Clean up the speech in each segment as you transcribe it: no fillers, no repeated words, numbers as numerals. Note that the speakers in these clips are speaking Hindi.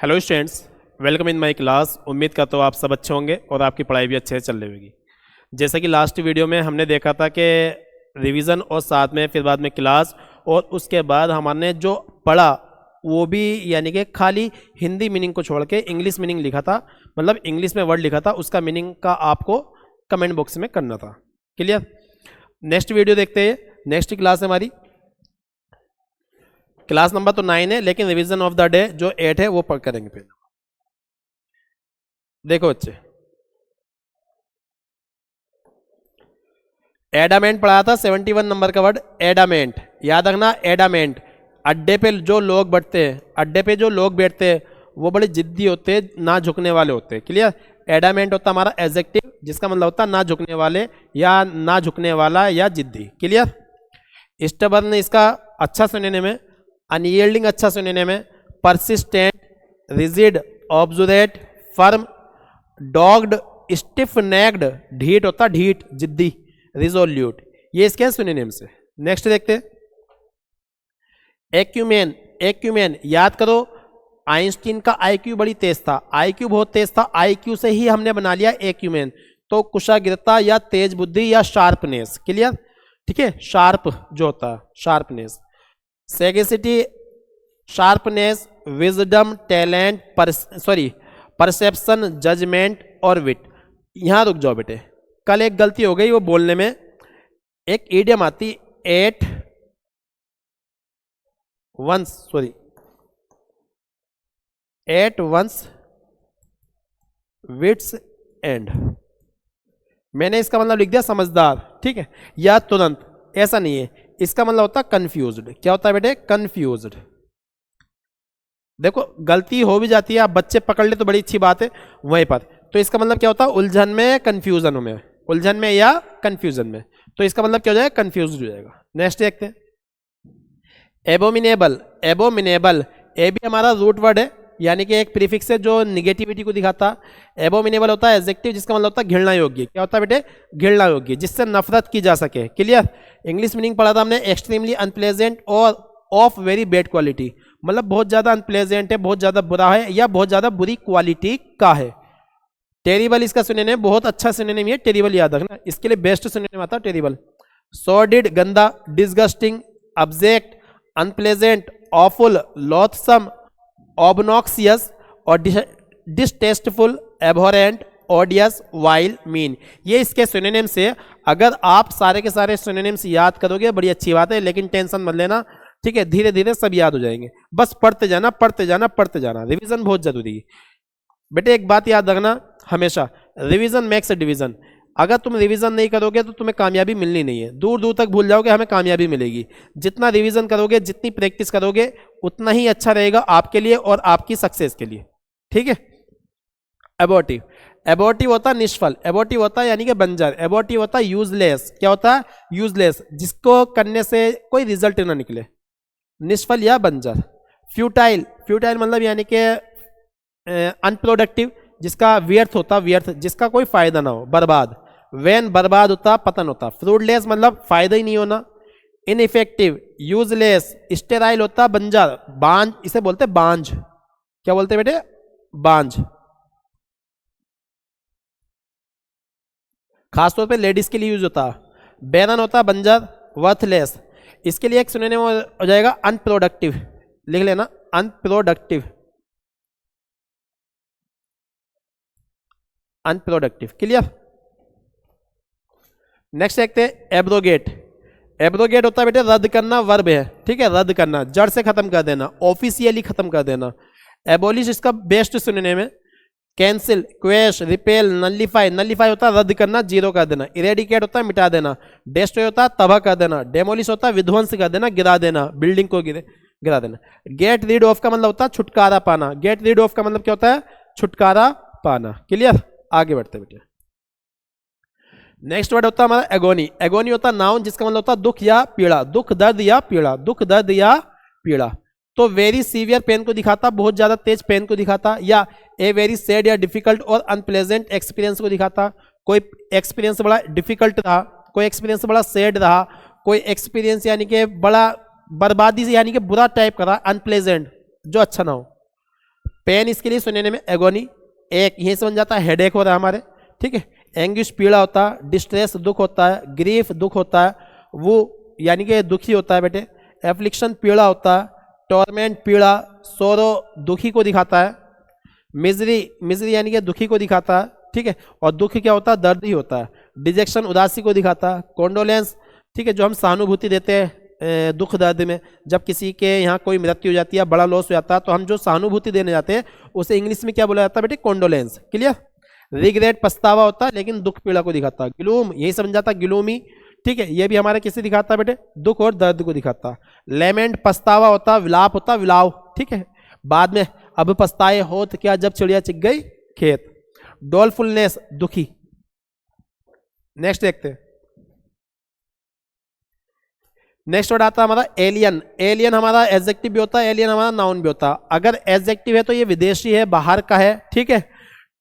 Hello students, welcome in my class. उम्मीद करता हूँ आप सब अच्छे होंगे और आपकी पढ़ाई भी अच्छे से चल रही होगी। जैसा कि लास्ट वीडियो में हमने देखा था कि रिवीजन और साथ में फिर बाद में क्लास, और उसके बाद हमने जो पढ़ा वो भी यानी कि खाली हिंदी मीनिंग को छोड़ के इंग्लिश मीनिंग लिखा था, मतलब इंग्लिश में वर्ड लिखा था, उसका मीनिंग का आपको कमेंट बॉक्स में करना था। क्लियर? नेक्स्ट वीडियो देखते हैं। नेक्स्ट क्लास हमारी क्लास नंबर तो 9 है, लेकिन रिवीजन ऑफ द डे जो 8 है वो पढ़ करेंगे। पहले देखो बच्चे, एडामेंट पढ़ा था 71 नंबर का वर्ड एडामेंट, याद रखना। एडामेंट, अड्डे पे जो लोग बैठते हैं, अड्डे पे जो लोग बैठते हैं वो बड़े जिद्दी होते हैं, ना झुकने वाले होते हैं। क्लियर? एडामेंट होता हमारा एडजेक्टिव, जिसका मतलब होता है ना झुकने वाले या ना झुकने वाला या जिद्दी। क्लियर? स्टबर्न इसका अच्छा सुनने में, अनयील्डिंग अच्छा सुनने में, persistent, rigid, obdurate, firm, dogged, stiff necked, ढीठ होता ढीठ जिद्दी, रिजोल्यूट, ये इसके सुनिनेम से। नेक्स्ट देखते हैं एक्यूमेन। एक्यूमेन याद करो, आइंस्टीन का आईक्यू बड़ी तेज था, आईक्यू बहुत तेज था, आईक्यू से ही हमने बना लिया एक्यूमेन। तो कुशाग्रता या तेज बुद्धि या शार्पनेस। क्लियर? ठीक है, शार्प जो होता है sharpness. Sagacity, sharpness, wisdom, talent, perception, judgement और विट। यहां रुक जाओ बेटे, कल एक गलती हो गई वो बोलने में। एक ईडियम आती एट वंस विट्स एंड, मैंने इसका मतलब लिख दिया समझदार। ठीक है, या तुरंत, ऐसा नहीं है। इसका मतलब होता है कंफ्यूज्ड। क्या होता है बेटे? कंफ्यूज्ड। देखो गलती हो भी जाती है, आप बच्चे पकड़ ले तो बड़ी अच्छी बात है वहीं पर। तो इसका मतलब क्या होता है? उलझन में, कंफ्यूजन में, उलझन में या कंफ्यूजन में। तो इसका मतलब क्या हो जाएगा? कंफ्यूज्ड हो जाएगा। नेक्स्ट देखते हैं एबोमिनेबल। एबोमिनेबल, ए भी हमारा रूट वर्ड है, यानी कि एक प्रीफिक्स है जो निगेटिविटी को दिखाता। एबोमिनेबल होता है एडजेक्टिव, जिसका मतलब होता है घृणा योग्य। क्या होता है बेटे? घृणा योग्य, जिससे नफरत की जा सके। क्लियर? इंग्लिश मीनिंग पढ़ा था हमने, एक्सट्रीमली अनप्लेजेंट और ऑफ वेरी बैड क्वालिटी, मतलब बहुत ज्यादा अनप्लेजेंट है, बहुत ज्यादा बुरा है या बहुत ज्यादा बुरी क्वालिटी का है। टेरिबल इसका सुनने में बहुत अच्छा सुनने में है, टेरिबल याद रखना, इसके लिए बेस्ट सुनने में आता है टेरिबल। सॉर्डिड गंदा, डिसगस्टिंग, ऑब्जेक्ट, अनप्लेजेंट, ऑफुल, लॉथसम, ऑबनॉक्सियस और डिसटेस्टफुल, एबोरेंट, ऑडियस, वाइल, मीन। ये इसके सिनोनिम से। अगर आप सारे के सारे सिनोनिम्स याद करोगे बड़ी अच्छी बात है, लेकिन टेंशन मत लेना। ठीक है, धीरे धीरे सब याद हो जाएंगे, बस पढ़ते जाना पढ़ते जाना पढ़ते जाना। रिवीजन बहुत जरूरी है बेटे। एक बात याद रखना हमेशा, रिवीजन मेक्स अ डिवीजन। अगर तुम रिवीजन नहीं करोगे तो तुम्हें कामयाबी मिलनी नहीं है, दूर दूर तक भूल जाओगे, हमें कामयाबी मिलेगी। जितना रिवीजन करोगे, जितनी प्रैक्टिस करोगे, उतना ही अच्छा रहेगा आपके लिए और आपकी सक्सेस के लिए। ठीक है? एबॉर्टिव, एबॉर्टिव होता है निष्फल, एबॉर्टिव होता है यानी कि बंजर, एबॉर्टिव होता है यूजलेस। क्या होता है? यूजलेस, जिसको करने से कोई रिजल्ट ना निकले, निष्फल या बंजर। फ्यूटाइल, फ्यूटाइल मतलब यानी कि अनप्रोडक्टिव, जिसका व्यर्थ होता, व्यर्थ, जिसका कोई फायदा ना हो, बर्बाद। वैन, बर्बाद होता, पतन होता। फ्रूटलेस मतलब फायदा ही नहीं होना। Ineffective, useless. स्टेराइल होता बंजर, बांझ, इसे बोलते बांझ। क्या बोलते बेटे? बांझ। खासतौर पे लेडीज के लिए यूज होता। बैरन होता बंजर, वर्थलेस। इसके लिए एक सुनने में हो जाएगा अनप्रोडक्टिव, लिख लेना अनप्रोडक्टिव, अनप्रोडक्टिव। क्लियर? नेक्स्ट देखते हैं एब्रोगेट। एब्रोगेट होता है बेटे रद्द करना, वर्ब है। ठीक है, रद्द करना, जड़ से खत्म कर देना, ऑफिशियली खत्म कर देना। एबोलिश इसका बेस्ट सुनने में, कैंसिल, क्वेश, रिपेल, नलिफाई। नलिफाई होता है रद्द करना, जीरो कर देना। इरेडिकेट होता है मिटा देना। डेस्ट्रॉय होता है तबाह कर देना। डेमोलिश होता है विध्वंस कर देना, गिरा देना, बिल्डिंग को गिरा देना। गेट रीड ऑफ का मतलब होता है छुटकारा पाना। गेट रीड ऑफ का मतलब क्या होता है? छुटकारा पाना। क्लियर? आगे बढ़ते बेटे। नेक्स्ट वर्ड होता है हमारा एगोनी। एगोनी होता है नाउन, जिसका मतलब होता है दुख या पीड़ा, दुख दर्द या पीड़ा, दुख दर्द या पीड़ा। तो वेरी सीवियर पेन को दिखाता, बहुत ज्यादा तेज पेन को दिखाता, या ए वेरी सैड या डिफिकल्ट और अनप्लेजेंट एक्सपीरियंस को दिखाता। कोई एक्सपीरियंस बड़ा डिफिकल्ट रहा, कोई एक्सपीरियंस बड़ा सैड रहा, कोई एक्सपीरियंस यानी कि बड़ा बर्बादी से यानी कि बुरा टाइप का रहा, अनप्लेजेंट, जो अच्छा ना हो। पेन इसके लिए सुनने में एगोनी, एक यहीं से बन जाता है हेडेक हो रहा है हमारे, ठीक है। एंग्विश पीड़ा होता है, डिस्ट्रेस दुख होता है, ग्रीफ दुख होता है, वो यानी कि दुखी होता है बेटे, एफ्लिक्शन पीड़ा होता है, टॉर्मेंट पीड़ा, सोरो दुखी को दिखाता है, मिजरी मिजरी यानी कि दुखी को दिखाता है, ठीक है। और दुख क्या होता है, दर्द ही होता है। डिजेक्शन उदासी को दिखाता है। कॉन्डोलेंस, ठीक है, जो हम सहानुभूति देते हैं दुख दर्द में, जब किसी के यहाँ कोई मृत्यु हो जाती है, बड़ा लॉस हो जाता है, तो हम जो सहानुभूति देने जाते हैं उसे इंग्लिश में क्या बोला जाता है बेटे, कॉन्डोलेंस। क्लियर। रिग्रेट पछतावा होता है लेकिन दुख पीड़ा को दिखाता है। ग्लूम यही समझ जाता है, ग्लूमी, ठीक है, ये भी हमारे किसे दिखाता है बेटे, दुख और दर्द को दिखाता है। लेमेंट पछतावा होता है, विलाप होता है, विलाव, ठीक है, बाद में अब पछताए होत क्या जब चिड़िया चिग गई खेत। डोलफुलनेस दुखी। नेक्स्ट देखते हैं। नेक्स्ट वर्ड आता है हमारा एलियन। एलियन हमारा एडजेक्टिव भी होता है, एलियन हमारा नाउन भी होता है। अगर एडजेक्टिव है तो ये विदेशी है, बाहर का है, ठीक है,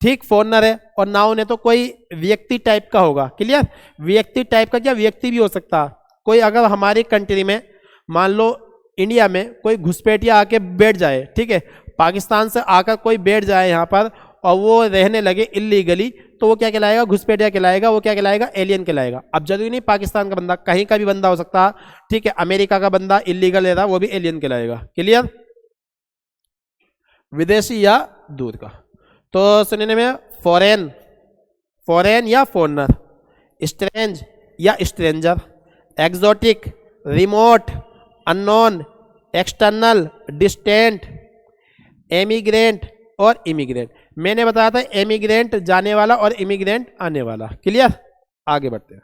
ठीक, फॉरनर है। और नाउन है तो कोई व्यक्ति टाइप का होगा। क्लियर। व्यक्ति टाइप का क्या, व्यक्ति भी हो सकता है। कोई अगर हमारी कंट्री में, मान लो इंडिया में कोई घुसपैठिया आके बैठ जाए, ठीक है, पाकिस्तान से आकर कोई बैठ जाए यहाँ पर और वो रहने लगे इलीगली, तो वो क्या कहलाएगा, घुसपैठिया कहलाएगा। वो क्या कहलाएगा, एलियन कहलाएगा। अब जरूरी नहीं पाकिस्तान का बंदा, कहीं का भी बंदा हो सकता है, ठीक है, अमेरिका का बंदा इलीगल रह रहा, वो भी एलियन कहलाएगा। क्लियर। विदेशी या दूर का। तो सुनने में फॉरेन, फॉरेन या फॉरनर, स्ट्रेंज या stranger, exotic, remote, unknown, external, distant, emigrant और इमिग्रेंट। मैंने बताया था एमिग्रेंट जाने वाला और इमिग्रेंट आने वाला। क्लियर। आगे बढ़ते हैं।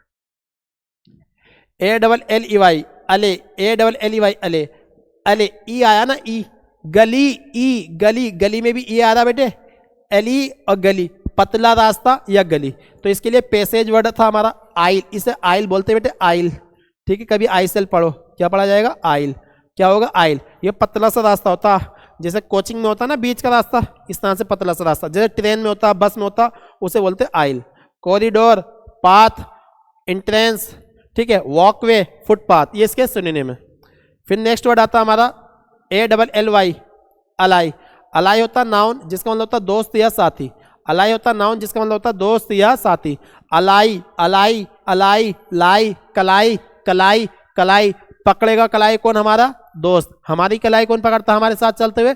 ALLEY अले, ALLEY अले, अले ई आया ना, ई, गली, ई गली, गली में भी ई आ रहा बेटे, एली और गली, पतला रास्ता या गली। तो इसके लिए पैसेज वर्ड था हमारा आइल, इसे आइल बोलते बेटे, आइल, ठीक है। कभी आइसेल पढ़ो, क्या पढ़ा जाएगा, आइल। क्या होगा, आइल। ये पतला सा रास्ता होता है, जैसे कोचिंग में होता है ना बीच का रास्ता, इस तरह से पतला सा रास्ता, जैसे ट्रेन में होता, बस में होता, उसे बोलते आइल। कॉरिडोर, पाथ, एंट्रेंस, ठीक है, वॉकवे, फुटपाथ, ये इसके सुनने में। फिर नेक्स्ट वर्ड आता हमारा ALLY अलाई। अलाई होता नाउन जिसका मतलब होता है दोस्त या साथी। अलाई होता नाउन जिसका मतलब होता है दोस्त या साथी। अलाई, अलाई, अलाई, लाई, कलाई, कलाई, कलाई। पकड़ेगा कलाई कौन, हमारा दोस्त। हमारी कलाई कौन पकड़ता, हमारे साथ चलते हुए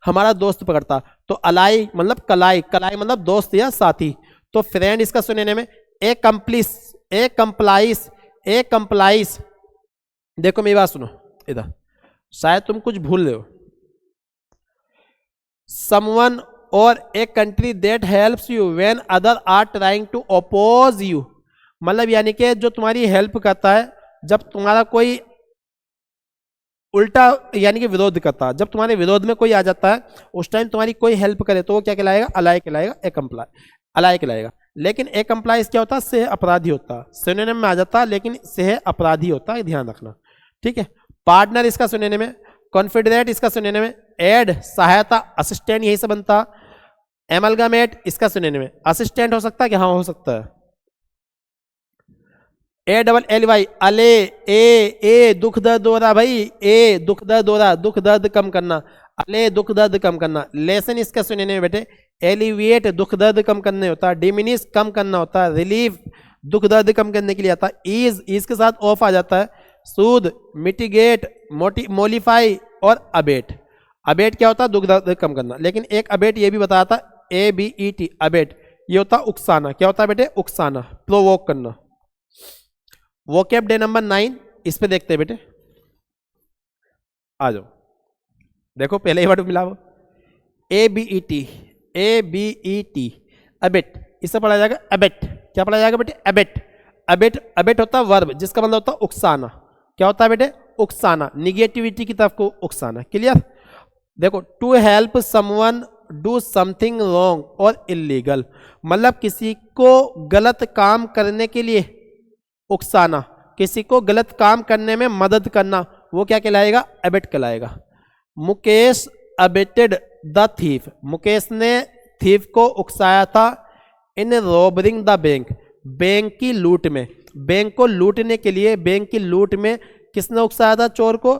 हमारा दोस्त पकड़ता। तो अलाई मतलब कलाई, कलाई मतलब दोस्त या साथी। तो फ्रेंड इसका सुनने में ए कंप्लिस, ए कंप्लाइस, ए कंप्लाइस। देखो मेरी बात सुनो इधर, शायद तुम कुछ भूल रहे हो। Someone or a country that helps you when other are trying to oppose you, मतलब यानी कि जो तुम्हारी हेल्प करता है जब तुम्हारा कोई उल्टा यानी कि विरोध करता है। जब तुम्हारे विरोध में कोई आ जाता है उस टाइम तुम्हारी कोई हेल्प करे तो वो क्या कहलाएगा, अलाई कहलाएगा, ए कंप्लाई, अलाई कहलाएगा। लेकिन ए कंप्लाइज क्या होता है, सह अपराधी होता है। सिनोनिम में आ जाता है लेकिन सह अपराधी होता है, ध्यान रखना, ठीक है। पार्टनर इसका सुनने में, कॉन्फिडरेट इसका सुनने में, एड सहायता, असिस्टेंट यही से बनता। एमलगामेट इसका सुनने में असिस्टेंट हो सकता है कि हाँ हो सकता है। ALLY अले, ए दुख दर्द हो रहा भाई, ए दुख दर्द हो रहा, दुख दर्द कम करना, अले दुख दर्द कम करना। लेसन इसका सुनने में बेटे एलिविएट दुख दर्द कम करने होता है, डिमिनिश कम करना होता है, रिलीफ दुख दर्द कम करने के लिए आता है, ईज के साथ ऑफ आ जाता है, सूद, मिटिगेट, मोलिफाई और अबेट। अबेट क्या होता है, दुख दर्द कम करना। लेकिन एक अबेट ये भी बताया था, ABET अबेट, ये होता है उकसाना। क्या होता है बेटे, उकसाना, प्रोवोक करना। वोकैब डे नंबर 9 इस पे देखते हैं बेटे, आ जाओ। देखो पहले ही वर्ड मिला वो ABET, ABET अबेट, इससे पढ़ा जाएगा अबेट। क्या पढ़ा जाएगा बेटे, अबेट। अबेट, अबेट होता है वर्ब जिसका मतलब होता है उकसाना। क्या होता है बेटे, उकसाना, निगेटिविटी की तरफ को उकसाना। क्लियर। देखो to help someone do something wrong or illegal, मतलब किसी को गलत काम करने के लिए उकसाना, किसी को गलत काम करने में मदद करना, वो क्या कहलाएगा, अबेट कहलाएगा। Mukesh abetted the thief, Mukesh ने थीफ को उकसाया था इन रॉबरिंग द बैंक, बैंक की लूट में। बैंक को लूटने के लिए, बैंक की लूट में किसने उकसाया था चोर को,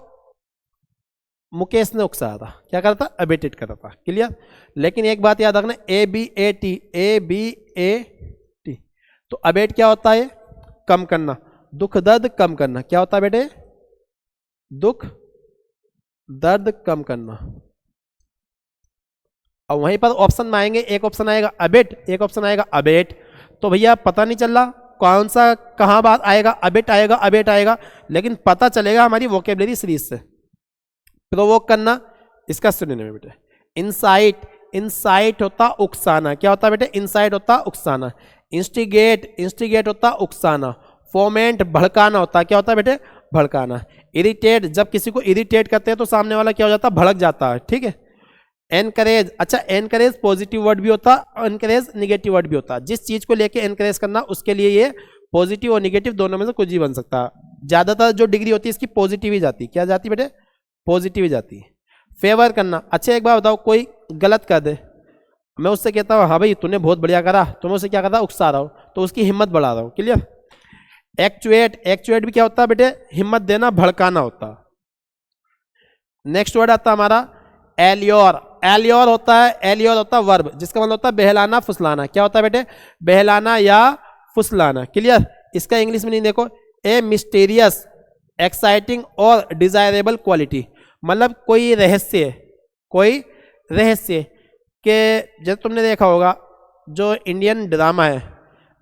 मुकेश ने उकसाया था, क्या करा था, अबेटेड करा था, क्लियर। लेकिन एक बात याद रखना, ABAT, ABAT, तो अबेट क्या होता है, कम करना, दुख दर्द कम करना, क्या होता है बेटे, दुख दर्द कम करना। और वहीं पर ऑप्शन में आएंगे, एक ऑप्शन आएगा अबेट, एक ऑप्शन आएगा अबेट, तो भैया पता नहीं चल रहा कौन सा कहाँ बात आएगा, अबेट आएगा अबेट आएगा, लेकिन पता चलेगा हमारी वोकेबलरी सीरीज से। प्रोवोक करना, इसका सिनोनिम है बेटे इंसाइट, इंसाइट होता उकसाना, क्या होता है बेटे, इंसाइट होता उकसाना। इंस्टिगेट, इंस्टिगेट होता उकसाना। फोमेंट, भड़काना होता है, क्या होता है बेटे, भड़काना। इरिटेट, जब किसी को इरिटेट करते हैं तो सामने वाला क्या हो जाता है, भड़क जाता है, ठीक है। एनकरेज, अच्छा एनकरेज पॉजिटिव वर्ड भी होता, एनकरेज निगेटिव वर्ड भी होता। जिस चीज को लेके एनकरेज करना उसके लिए ये पॉजिटिव और निगेटिव दोनों में से कुछ भी बन सकता है। ज्यादातर जो डिग्री होती है इसकी पॉजिटिव ही जाती, क्या जाती बेटे, पॉजिटिव ही जाती है। फेवर करना, अच्छा एक बार बताओ, कोई गलत कर दे, मैं उससे कहता हूँ हाँ भाई तूने बहुत बढ़िया करा, तो मैं उससे क्या करता हूँ, उकसा रहा हूँ, तो उसकी हिम्मत बढ़ा रहा हूँ, क्लियर। एक्चुएट, एक्चुएट भी क्या होता है बेटे, हिम्मत देना, भड़काना होता। नेक्स्ट वर्ड आता है हमारा एलियोर, एलियोर होता है, एलियोर होता है वर्ब, जिसका मतलब होता है बहलाना फुसलाना, क्या होता है बेटे, बहलाना या फुसलाना, क्लियर। इसका इंग्लिश में नहीं देखो, ए मिस्टीरियस, एक्साइटिंग और डिजायरेबल क्वालिटी, मतलब कोई रहस्य, कोई रहस्य के, जैसे तुमने देखा होगा जो इंडियन ड्रामा है,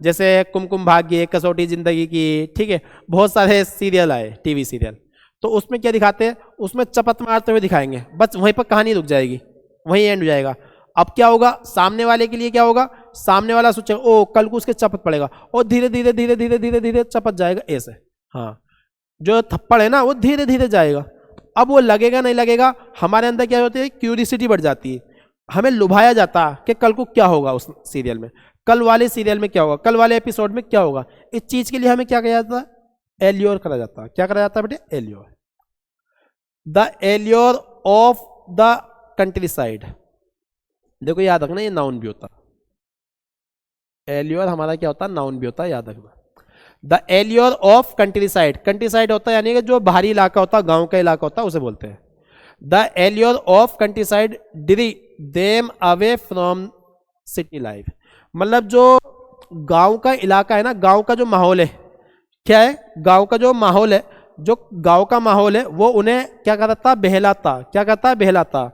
जैसे कुमकुम भाग्य, कसौटी जिंदगी की, ठीक है, बहुत सारे सीरियल आए, टीवी सीरियल, तो उसमें क्या दिखाते हैं, उसमें चपत मारते हुए दिखाएंगे, बस वहीं पर कहानी रुक जाएगी, वहीं एंड हो जाएगा। अब क्या होगा, सामने वाले के लिए क्या होगा, सामने वाला सोचेगा ओ कल को उसके चपत पड़ेगा, और धीरे धीरे धीरे धीरे धीरे धीरे चपत जाएगा ऐसे, हाँ जो थप्पड़ है ना वो धीरे धीरे जाएगा। अब वो लगेगा नहीं लगेगा, हमारे अंदर क्या होती है, क्यूरियोसिटी बढ़ जाती है, हमें लुभाया जाता है कि कल को क्या होगा उस सीरियल में, कल वाले सीरियल में क्या होगा, कल वाले एपिसोड में क्या होगा। इस चीज के लिए हमें क्या किया जाता है, एल्योर करा जाता है, क्या करा जाता है बेटे, allure. The allure of the country side, देखो याद रखना ये नाउन भी होता, एल्योर हमारा क्या होता है, नाउन भी होता है, याद रखना। The allure of country side, country side होता है यानी कि जो बाहरी इलाका होता है, गांव का इलाका होता है, उसे बोलते हैं। The allure of countryside drew them away from city life, मतलब जो गांव का इलाका है ना, गांव का जो माहौल है, क्या है, गांव का जो माहौल है, जो गांव का माहौल है वो उन्हें क्या करता, बहलाता, क्या करता, बहलाता।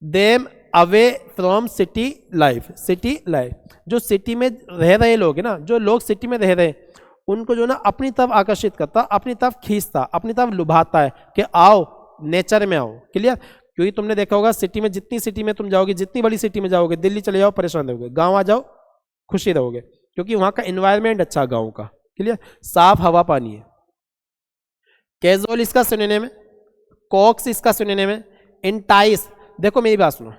Them away from city life, city life, जो सिटी में रह रहे लोग हैं ना, जो लोग सिटी में रह रहे हैं, उनको जो ना अपनी तरफ आकर्षित करता, अपनी तरफ खींचता, अपनी तरफ लुभाता है कि आओ नेचर में आओ, क्लियर। क्योंकि तुमने देखा होगा सिटी में, जितनी सिटी में तुम जाओगे, जितनी बड़ी सिटी में जाओगे, दिल्ली चले जाओ परेशान रहोगे, गाँव आ जाओ खुशी रहोगे, क्योंकि वहाँ का इन्वायरमेंट अच्छा गाँव का, क्लियर, साफ हवा पानी है। कैजुअल इसका सिनोनिम है, कॉक्स इसका सिनोनिम है, इंटाइस, देखो मेरी बात सुनो,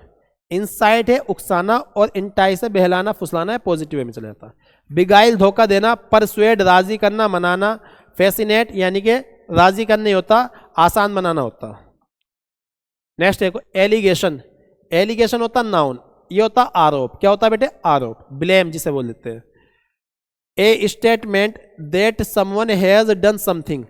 इंसाइट है उकसाना और इंटाइस है बहलाना फुसलाना है, पॉजिटिव वे में चला जाता है। बिगाइल धोखा देना, परसुएड राजी करना मनाना, फैसिनेट यानी कि राजी करने होता, आसान बनाना होता। नेक्स्ट देखो एलिगेशन, एलिगेशन होता नाउन, ये होता आरोप, क्या होता है बेटे, आरोप, ब्लेम जिसे बोल देते हैं। ए statement that someone has done something,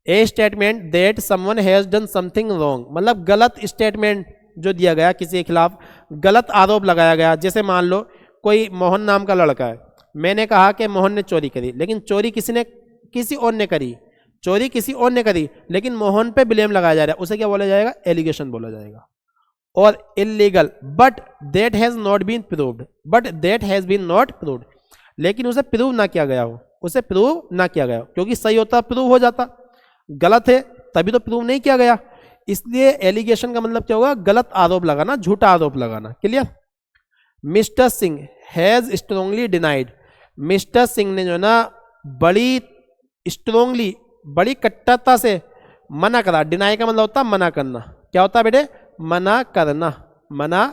A statement that someone has done something wrong, मतलब गलत स्टेटमेंट जो दिया गया, किसी के खिलाफ गलत आरोप लगाया गया। जैसे मान लो कोई मोहन नाम का लड़का है, मैंने कहा कि मोहन ने चोरी करी, लेकिन चोरी किसी और ने करी, चोरी किसी और ने करी, लेकिन मोहन पे ब्लेम लगाया जा रहा है, उसे क्या बोला जाएगा, एलिगेशन बोला जाएगा। और illegal, but that has not been proved, but that has been not proved, लेकिन उसे प्रूव ना किया गया हो, उसे प्रूव ना किया गया हो, क्योंकि सही होता प्रूव हो जाता, गलत है तभी तो प्रूव नहीं किया गया। इसलिए एलिगेशन का मतलब क्या होगा, गलत आरोप लगाना, झूठा आरोप लगाना, clear. Mister Singh has strongly denied, mister Singh ने जो ना बड़ी स्ट्रांगली, बड़ी कट्टरता से मना करा, डिनाई का मतलब होता है मना करना, क्या होता है बेटे, मना करना, मना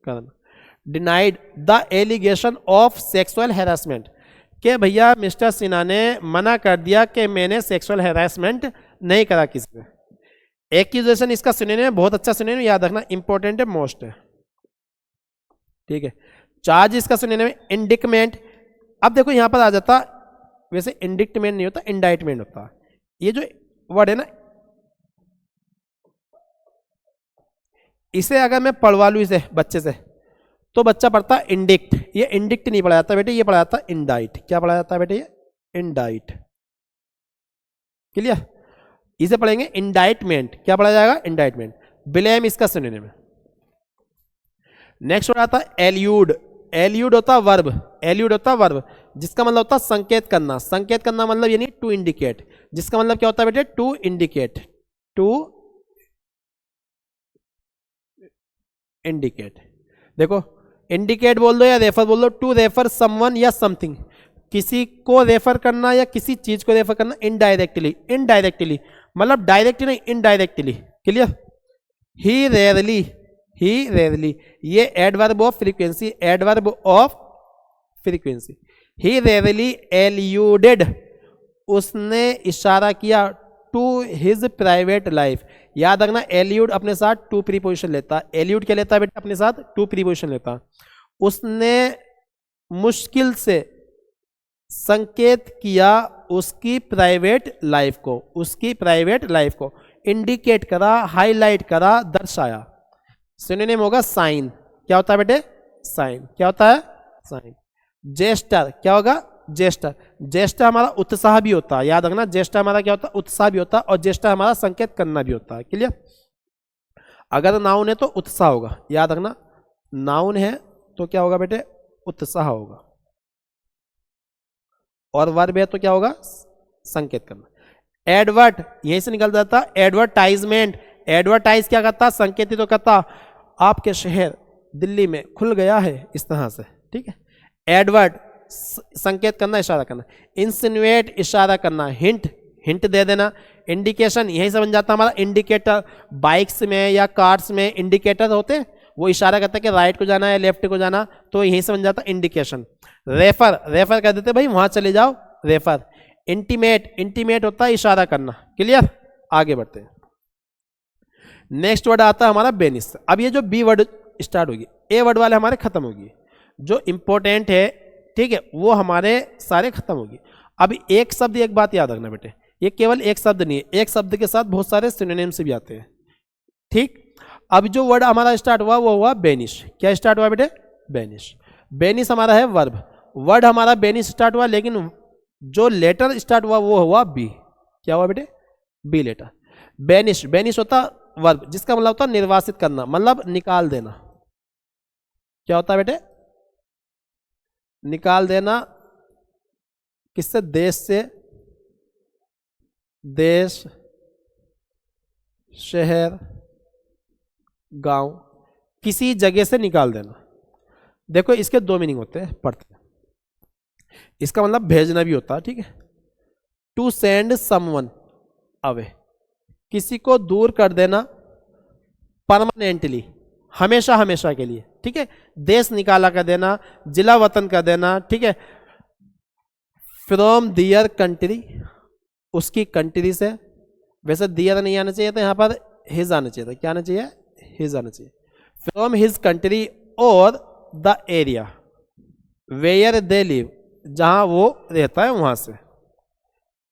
करना। Denied the allegation of sexual harassment, कि भैया मिस्टर सिन्हा ने मना कर दिया कि मैंने सेक्सुअल हैरेसमेंट नहीं करा किसी से। एक्यूजेशन इसका सिनोनिम, बहुत अच्छा सिनोनिम, याद रखना, इंपॉर्टेंट है, मोस्ट है, ठीक है। चार्ज इसका सिनोनिम इंडिक्टमेंट, अब देखो यहां पर आ जाता, वैसे इंडिक्टमेंट नहीं होता, इंडाइटमेंट होता। ये जो वर्ड है ना इसे अगर मैं पढ़वा लूँ इसे बच्चे से, तो बच्चा पढ़ता इंडिक्ट, ये इंडिक्ट नहीं पढ़ा जाता बेटे, ये पढ़ा जाता इंडाइट। क्या पढ़ा जाता है बेटे? ये इंडाइट। क्लियर? इसे पढ़ेंगे इंडाइटमेंट। क्या पढ़ा जाएगा? इंडाइटमेंट। ब्लेम इसका सिनोनिम है। नेक्स्ट आता है एल्यूड। एल्यूड होता है वर्ब, एल्यूड होता है वर्ब, जिसका मतलब होता है संकेत करना। संकेत करना मतलब यानी टू इंडिकेट, जिसका मतलब क्या होता है बेटे? To indicate, to indicate. देखो इंडिकेट बोल दो या रेफर बोल दो, टू रेफर समवन या समथिंग, किसी को रेफर करना या किसी चीज को रेफर करना इनडायरेक्टली। इनडायरेक्टली मतलब डायरेक्टली नहीं, इनडायरेक्टली। क्लियर? ही रेयरली, ही रेयरली, ये adverb of frequency, adverb of frequency. He rarely alluded, उसने इशारा किया टू हिज प्राइवेट लाइफ। याद रखना एल्यूड अपने साथ टू प्रीपोजिशन लेता है। एल्यूड क्या लेता है बेटा? अपने साथ टू प्रीपोजिशन लेता है। उसने मुश्किल से संकेत किया उसकी प्राइवेट लाइफ को, उसकी प्राइवेट लाइफ को इंडिकेट करा, हाईलाइट करा, दर्शाया। सिनोनिम होगा साइन। क्या होता है बेटे? साइन। क्या होता है? साइन। जेस्टर क्या होगा? जेस्टर। जेस्टर हमारा उत्साह भी होता है, याद रखना जेस्टर हमारा क्या होता है? उत्साह भी होता है, और जेस्टर हमारा संकेत करना भी होता है। क्लियर? अगर नाउन है तो उत्साह होगा, याद रखना नाउन है तो क्या होगा बेटे? उत्साह होगा, और वर्ब है तो क्या होगा? संकेत करना। एडवर्ट यहीं से निकल जाता, एडवर्टाइजमेंट। एडवर्टाइज क्या करता? संकेत ही तो करता, आपके शहर दिल्ली में खुल गया है, इस तरह से। ठीक है? एडवर्ट संकेत करना, इशारा करना। इंसिनुएट इशारा करना, हिंट, हिंट दे देना। इंडिकेशन यही से बन जाता हमारा इंडिकेटर। बाइक्स में या कार्स में इंडिकेटर होते, वो इशारा करता है कि राइट को जाना है, लेफ्ट को जाना, तो यहीं से बन जाता इंडिकेशन। रेफर, रेफर कर देते भाई वहां चले जाओ, रेफर। इंटीमेट, इंटीमेट होता है इशारा करना। क्लियर? आगे बढ़ते हैं। नेक्स्ट वर्ड आता है हमारा बेनिस। अब ये जो बी वर्ड स्टार्ट होगी, ए वर्ड वाले हमारे खत्म होगी, जो इंपॉर्टेंट है, ठीक है, वो हमारे सारे खत्म होगी। अब एक शब्द, एक बात याद रखना बेटे, ये केवल एक शब्द नहीं है, एक शब्द के साथ बहुत सारे सिनोनिम्स भी आते हैं। ठीक? अब जो वर्ड हमारा स्टार्ट हुआ वो हुआ बेनिश। क्या स्टार्ट हुआ बेटे? बेनिश। बेनिश हमारा है वर्ब, वर्ड हमारा बेनिश स्टार्ट हुआ, लेकिन जो लेटर स्टार्ट हुआ वो हुआ बी। क्या हुआ बेटे? B letter. बेनिश, बेनिश होता वर्ब, जिसका मतलब होता निर्वासित करना, मतलब निकाल देना। क्या होता है बेटे? निकाल देना। किससे? देश से, देश, शहर, गांव, किसी जगह से निकाल देना। देखो इसके दो मीनिंग होते हैं, पढ़ते हैं। इसका मतलब भेजना भी होता है, ठीक है। टू सेंड समवन अवे, किसी को दूर कर देना परमानेंटली, हमेशा हमेशा के लिए, ठीक है। देश निकाला कर देना, जिला वतन कर देना, ठीक है। फ्रॉम दियर कंट्री, उसकी कंट्री से। वैसे दियर नहीं आना चाहिए था, यहाँ पर हिज आना चाहिए था। क्या आना चाहिए? हिज आना चाहिए। From his country or the area where they live, जहाँ वो रहता है वहाँ से।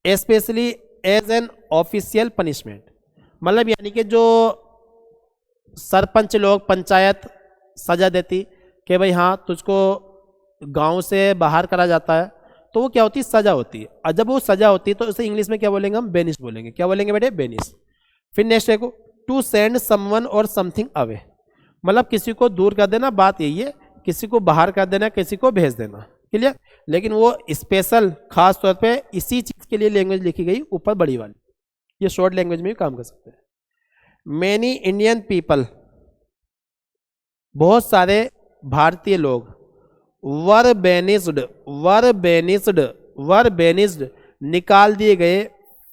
Especially as an official punishment, मतलब यानी कि जो सरपंच लोग, पंचायत सजा देती कि भाई हाँ तुझको गांव से बाहर करा जाता है, तो वो क्या होती है? सजा होती है। और जब वो सजा होती है तो उसे इंग्लिश में क्या बोलेंगे हम? बेनिश बोलेंगे। क्या बोलेंगे बेटे? बेनिश। फिर नेक्स्ट देखो, to send someone or something away, मतलब किसी को दूर कर देना, बात यही है, किसी को बाहर कर देना, किसी को भेज देना। क्लियर? लेकिन वो स्पेशल खास तौर पे इसी चीज के लिए लैंग्वेज लिखी गई ऊपर बड़ी वाली, ये शॉर्ट लैंग्वेज में भी काम कर सकते हैं। मैनी इंडियन पीपल, बहुत सारे भारतीय लोग, वर बेनिस्ड, वर बेनिस्ड, वर बेनिस्ड, निकाल दिए गए,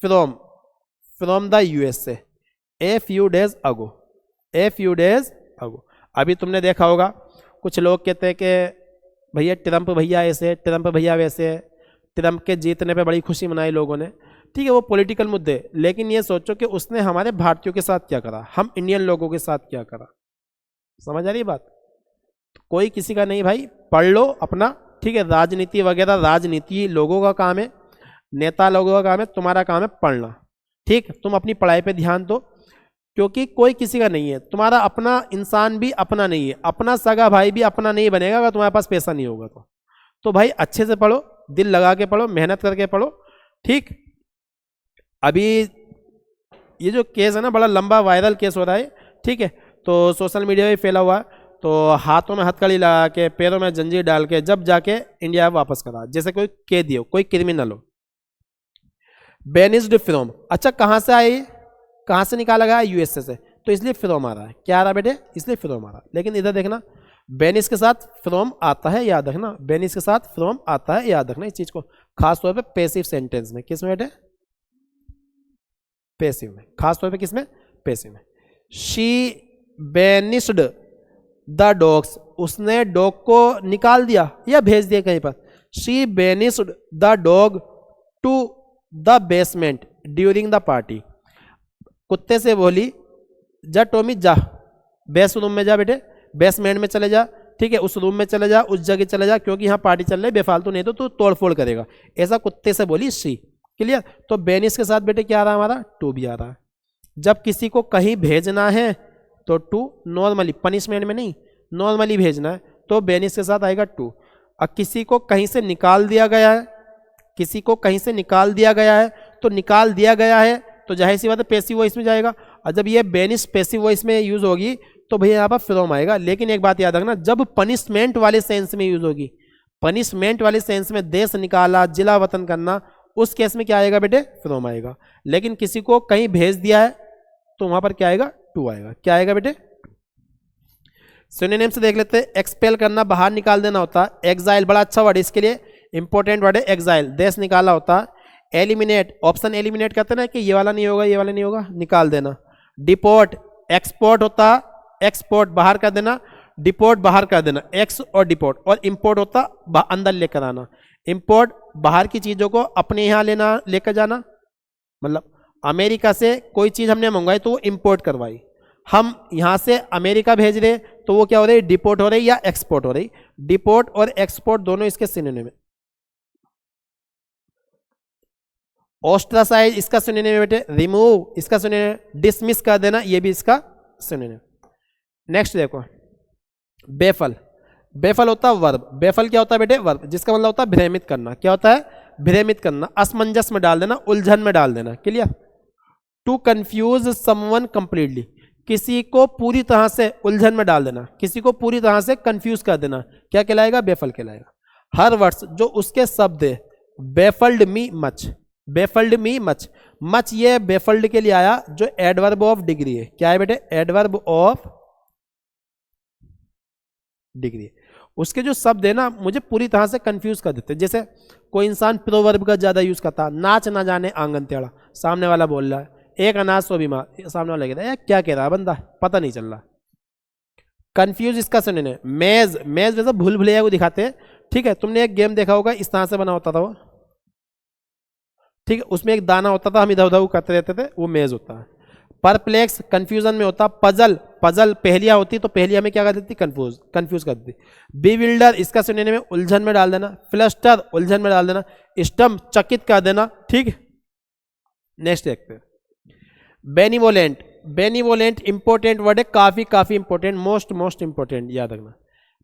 from the USA a few days ago, a few days ago. अभी तुमने देखा होगा कुछ लोग कहते हैं कि भैया ट्रंप भैया ऐसे, ट्रंप भैया वैसे, ट्रंप के जीतने पे बड़ी खुशी मनाई लोगों ने, ठीक है, वो पॉलिटिकल मुद्दे। लेकिन ये सोचो कि उसने हमारे भारतीयों के साथ क्या करा, हम इंडियन लोगों के साथ क्या करा। समझ आ रही बात? कोई किसी का नहीं भाई, पढ़ लो अपना, ठीक है। राजनीति वगैरह, राजनीति लोगों का काम है, नेता लोगों का काम है, तुम्हारा काम है पढ़ना, ठीक। तुम अपनी पढ़ाई पे ध्यान दो। क्योंकि कोई किसी का नहीं है, तुम्हारा अपना इंसान भी अपना नहीं है, अपना सगा भाई भी अपना नहीं बनेगा अगर तुम्हारे पास पैसा नहीं होगा तो भाई अच्छे से पढ़ो, दिल लगा के पढ़ो, मेहनत करके पढ़ो, ठीक। अभी ये जो केस है ना बड़ा लंबा वायरल केस हो रहा है, ठीक है, तो सोशल मीडिया पे फैला हुआ है, तो हाथों में हथकड़ी लगा के पैरों में जंजीर डाल के जब जाके इंडिया वापस करा, जैसे कोई कैदी हो, कोई क्रिमिनल हो। बेनिस्ड फ्रॉम, अच्छा कहाँ से आई, कहाँ से निकाला गया, यूएसए से, तो इसलिए फ्रॉम आ रहा है, क्या आ रहा है बेटे, इसलिए फ्रॉम आ रहा है। लेकिन इधर देखना बेनिस के साथ फ्रॉम आता है, याद रखना, बेनिस के साथ फ्रॉम आता है, याद रखना इस चीज को, खासतौर पे पैसिव सेंटेंस में। किस में बेटे, पैसिव में, खासतौर पे किस में, पैसिव में। शी बेनिस्ड द डॉग्स, उसने डॉग को निकाल दिया या भेज दिया कहीं पर। She banished the dog to the basement during the party, कुत्ते से बोली जा टॉमी जा बेस रूम में जा बेटे, बेसमेंट में चले जा, ठीक है, उस रूम में चले जा, उस जगह चले जा, क्योंकि यहाँ पार्टी चल रही है, बेफालतू नहीं तो तू तोड़फोड़ करेगा, ऐसा कुत्ते से बोली शी। क्लियर, तो बेनिस के साथ बेटे क्या आ रहा है हमारा, टू भी आ रहा है। जब किसी को कहीं भेजना है तो टू, नॉर्मली, पनिशमेंट में नहीं, नॉर्मली भेजना है तो बेनिस के साथ आएगा टू। अब किसी को कहीं से निकाल दिया गया है, किसी को कहीं से निकाल दिया गया है, तो निकाल दिया गया है तो जाहिर सी बात है पैसिव वॉइस में जाएगा, और जब ये बेनिस पैसिव वॉइस में यूज होगी तो भैया यहाँ पर फ्रॉम आएगा। लेकिन एक बात याद रखना, जब पनिशमेंट वाले सेंस में यूज होगी, पनिशमेंट वाले सेंस में देश निकाला, जिला वतन करना, उस केस में क्या आएगा बेटे, फ्रॉम आएगा। लेकिन किसी को कहीं भेज दिया है तो वहां पर क्या आएगा, टू आएगा। क्या आएगा बेटे, सिनोनिम से देख लेते हैं। एक्सपेल करना, बाहर निकाल देना होता है। एग्जाइल, बड़ा अच्छा वर्ड, इसके लिए इंपॉर्टेंट वर्ड है एक्साइल, देश निकाला होता है। एलिमिनेट, ऑप्शन एलिमिनेट करते ना कि ये वाला नहीं होगा, ये वाला नहीं होगा, निकाल देना। डिपोर्ट, एक्सपोर्ट होता, एक्सपोर्ट बाहर कर देना, डिपोर्ट बाहर कर देना, एक्स और डिपोर्ट। और इंपोर्ट होता अंदर लेकर आना, इंपोर्ट बाहर की चीजों को अपने यहाँ लेना, लेकर जाना, मतलब अमेरिका से कोई चीज हमने मंगवाई तो वो इंपोर्ट करवाई, हम यहाँ से अमेरिका भेज रहे तो वो क्या हो रही, डिपोर्ट हो रही या एक्सपोर्ट हो रही। डिपोर्ट और एक्सपोर्ट दोनों इसके सिनोनिम है। ऑस्ट्रासाइज इसका सिनोनिम है बेटे, रिमूव इसका सिनोनिम, डिसमिस कर देना ये भी इसका सिनोनिम। नेक्स्ट देखो, बेफल। बेफल होता है वर्ब। बेफल क्या होता है बेटे, वर्ब, जिसका मतलब होता है भ्रमित करना। क्या होता है, भ्रमित करना, असमंजस में डाल देना, उलझन में डाल देना। Clear. To confuse someone completely, किसी को पूरी तरह से उलझन में डाल देना, किसी को पूरी तरह से कंफ्यूज कर देना, क्या कहलाएगा, बेफल कहलाएगा। हर वर्ड्स जो उसके शब्द है, बेफल्ड मी मच, बेफल्ड मी मच, मच ये बेफल्ड के लिए आया जो एडवर्ब ऑफ डिग्री है। क्या है बेटे, एडवर्ब ऑफ डिग्री। उसके जो शब्द है ना मुझे पूरी तरह से कंफ्यूज कर देते। जैसे कोई इंसान प्रोवर्ब का ज्यादा यूज करता, नाच ना जाने आंगन टेढ़ा, सामने वाला बोल रहा है, एक अनाज सो बीमार, सामने वाला कहता है क्या कह रहा है बंदा, पता नहीं चल रहा। कंफ्यूज इसका सुनने है। मेज, मेज वैसे भूल भुलैया को दिखाते हैं, ठीक है, तुमने एक गेम देखा होगा, इस तरह से बना होता था वो, ठीक है, उसमें एक दाना होता था, हम इधर उधर करते रहते थे, वो मेज होता है। परप्लेक्स कंफ्यूजन में होता। पजल, पजल पहेलियां होती तो पहेलियां में क्या कर देती, कंफ्यूज, कंफ्यूज कर देती। बिविल्डर इसका सुनने में उलझन में डाल देना, फ्लस्टर उलझन में डाल देना, स्टम्प चकित कर देना, ठीक। नेक्स्ट देखते हैं, बेनिवोलेंट। बेनिवोलेंट इंपॉर्टेंट वर्ड है, काफी काफी इंपॉर्टेंट, मोस्ट मोस्ट इंपॉर्टेंट, याद रखना।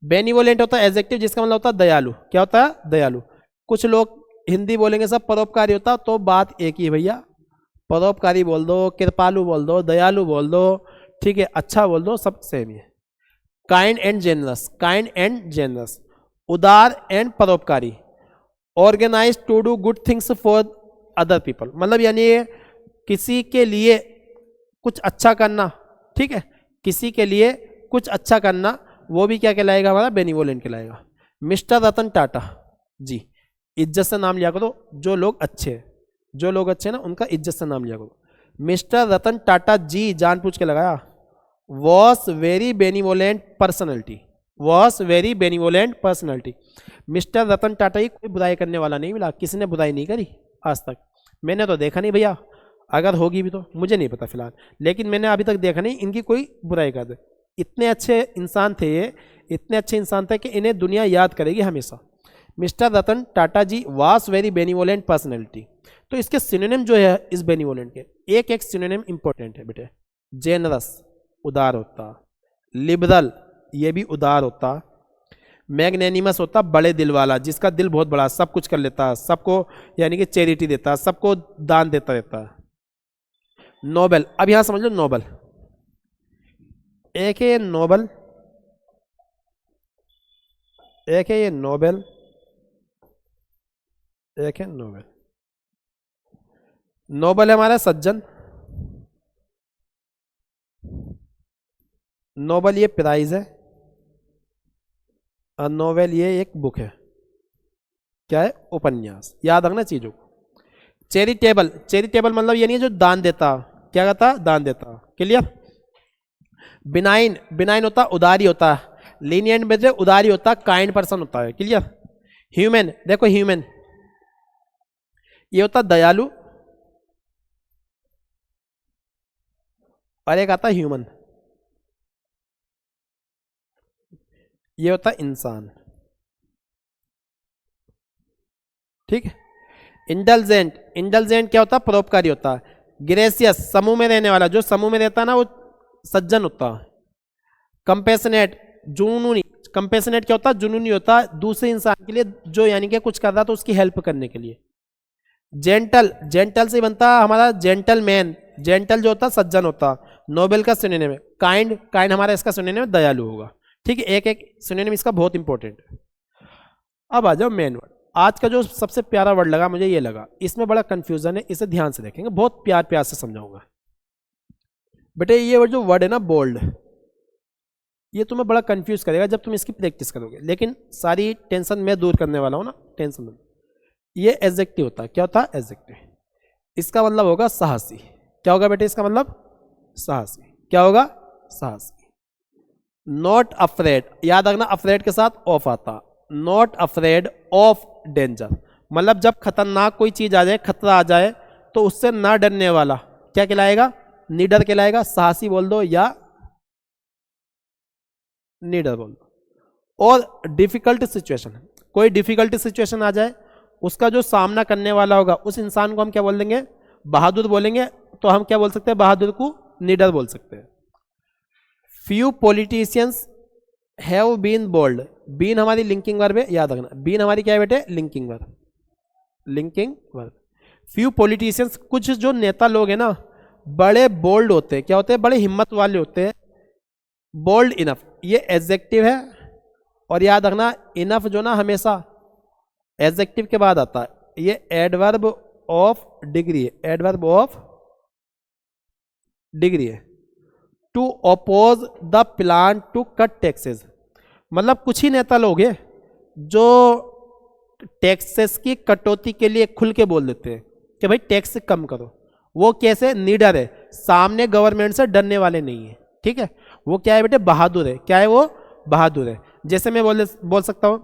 बेनिवोलेंट होता है एडजेक्टिव जिसका मतलब होता है दयालु। क्या होता है, दयालु। कुछ लोग हिंदी बोलेंगे सब परोपकारी होता, तो बात एक ही है भैया, परोपकारी बोल दो, कृपालु बोल दो, दयालु बोल दो, ठीक है, अच्छा बोल दो, सब सेम ही है। Kind and generous, kind and generous, उदार एंड परोपकारी। Organise to do good things for other people, मतलब यानी किसी के लिए कुछ अच्छा करना, ठीक है, किसी के लिए कुछ अच्छा करना, वो भी क्या कहलाएगा हमारा, बेनिवोलेंट कहलाएगा। मिस्टर रतन टाटा जी, इज्जत से नाम लिया करो, जो लोग अच्छे हैं, जो लोग अच्छे हैं ना उनका इज्जत से नाम लिया करो। मिस्टर रतन टाटा जी जान पूछ के लगाया। Was very benevolent personality, was very benevolent personality. Mister Ratan Tata ही कोई बुराई करने वाला नहीं मिला, किसी ने बुराई नहीं करी आज तक, मैंने तो देखा नहीं भैया, अगर होगी भी तो मुझे नहीं पता फिलहाल, लेकिन मैंने अभी तक देखा नहीं इनकी कोई बुराई कर दे। इतने अच्छे इंसान थे ये, इतने अच्छे इंसान थे कि इन्हें दुनिया याद करेगी हमेशा। Mister Ratan Tata ji was very benevolent personality. तो इसके सिनोनिम जो है इस बेनिवोलेंट के, एक एक सिनोनिम इंपॉर्टेंट है बेटे। जेनरस उदार होता, लिबरल ये भी उदार होता, मैग्नेनिमस होता बड़े दिल वाला, जिसका दिल बहुत बड़ा, सब कुछ कर लेता, सबको यानी कि चैरिटी देता, सबको दान देता रहता। नोबेल, अब यहां समझ लो नोबल, एक है ये नोबल, एक है ये नोबेल, एक है नोबेल। नोबल है हमारा सज्जन, नोबल ये प्राइज है, और नोवेल ये एक बुक है, क्या है, उपन्यास। याद रखना चीजों को। चैरिटेबल, चैरिटेबल मतलब ये नहीं है जो दान देता, क्या कहता, दान देता। क्लियर। बिनाइन, बिनाइन होता उदारी होता, लीनियंट में से उदारी होता, काइंड पर्सन होता है। क्लियर। ह्यूमन, देखो ह्यूमन ये होता दयालु, और एक आता ह्यूमन, ये होता इंसान। ठीक है। इंडलजेंट, इंडलजेंट क्या होता, परोपकारी होता है। ग्रेसियस समूह में रहने वाला, जो समूह में रहता है ना वो सज्जन होता। कंपेशनेट, जुनूनी, कंपेशनेट क्या होता, जुनूनी होता दूसरे इंसान के लिए, जो यानी कि कुछ कर रहा तो उसकी हेल्प करने के लिए। जेंटल, जेंटल से बनता हमारा जेंटलमैन, जेंटल जो होता सज्जन होता। नोबेल का सिनोनिम है काइंड, काइंड हमारा इसका सिनोनिम है दयालु होगा। ठीक है, एक एक सिनोनिम इसका बहुत इंपॉर्टेंट है। अब आ जाओ मेन वर्ड। आज का जो सबसे प्यारा वर्ड लगा मुझे ये लगा, इसमें बड़ा कंफ्यूजन है, इसे ध्यान से देखेंगे, बहुत प्यार प्यार से समझाऊंगा। बेटे ये वर्ड जो वर्ड है ना बोल्ड, ये तुम्हें बड़ा कंफ्यूज करेगा जब तुम इसकी प्रैक्टिस करोगे, लेकिन सारी टेंशन मैं दूर करने वाला हूं ना, टेंशन में। ये एडजेक्टिव होता है, क्या होता है, एडजेक्टिव। इसका मतलब होगा साहसी। क्या होगा बेटे इसका मतलब, साहसी। क्या होगा, साहसी। नॉट अफ्रेड, याद रखना अफ्रेड के साथ ऑफ आता, नॉट अफ्रेड ऑफ डेंजर, मतलब जब खतरनाक कोई चीज आ जाए, खतरा आ जाए, तो उससे ना डरने वाला क्या कहलाएगा, निडर कहलाएगा। साहसी बोल दो या निडर बोल दो। और डिफिकल्ट सिचुएशन, कोई डिफिकल्ट सिचुएशन आ जाए, उसका जो सामना करने वाला होगा उस इंसान को हम क्या बोल देंगे, बहादुर बोलेंगे। तो हम क्या बोल सकते हैं, बहादुर को निडर बोल सकते हैं। Few politicians have been bold, been हमारी लिंकिंग वर्ब है, याद रखना बीन हमारी क्या है बेटे, linking verb, linking verb. Few politicians, कुछ जो नेता लोग हैं ना बड़े बोल्ड होते हैं, क्या होते हैं, बड़े हिम्मत वाले होते हैं। बोल्ड इनफ ये एडजेक्टिव है, और याद रखना इनफ जो ना हमेशा एडजेक्टिव के बाद आता है, ये एडवर्ब ऑफ डिग्री है, एडवर्ब ऑफ डिग्री है। To oppose the plan to cut taxes, मतलब कुछ ही नेता लोग हैं जो टैक्सेस की कटौती के लिए खुल के बोल देते हैं कि भाई टैक्स कम करो। वो कैसे, निडर है, सामने गवर्नमेंट से डरने वाले नहीं है। ठीक है, वो क्या है बेटे, बहादुर है। क्या है वो, बहादुर है। जैसे मैं बोल सकता हूं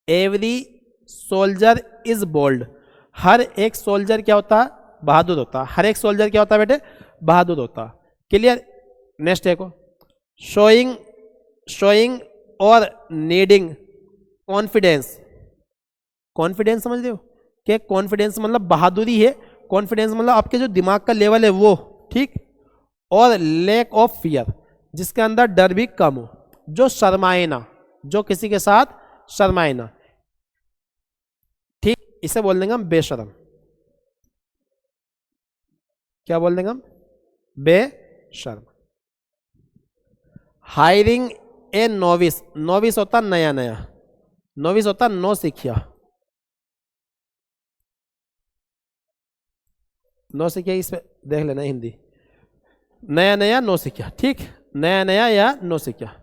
एवरी सोल्जर इज बोल्ड, हर एक सोल्जर क्या होता है, बहादुर होता। हर एक सोल्जर क्या होता है बेटे, बहादुर होता। क्लियर। नेक्स्ट देखो, शोइंग, शोइंग और नीडिंग कॉन्फिडेंस, कॉन्फिडेंस समझ रहे हो, कि कॉन्फिडेंस मतलब बहादुरी है, कॉन्फिडेंस मतलब आपके जो दिमाग का लेवल है वो। ठीक। और लैक ऑफ फियर, जिसके अंदर डर भी कम हो, जो शर्माए ना, जो किसी के साथ शर्माए ना। ठीक, इसे बोल देंगे हम बेशरम। क्या बोल देंगे हम, बेशर्म। हायरिंग ए नोविस, नोविस होता नया नया, नोविस होता नो सिखिया, नो सिखिया इस पे देख लेना हिंदी, नया नया नो सिखिया। ठीक, नया नया या नो सिखिया।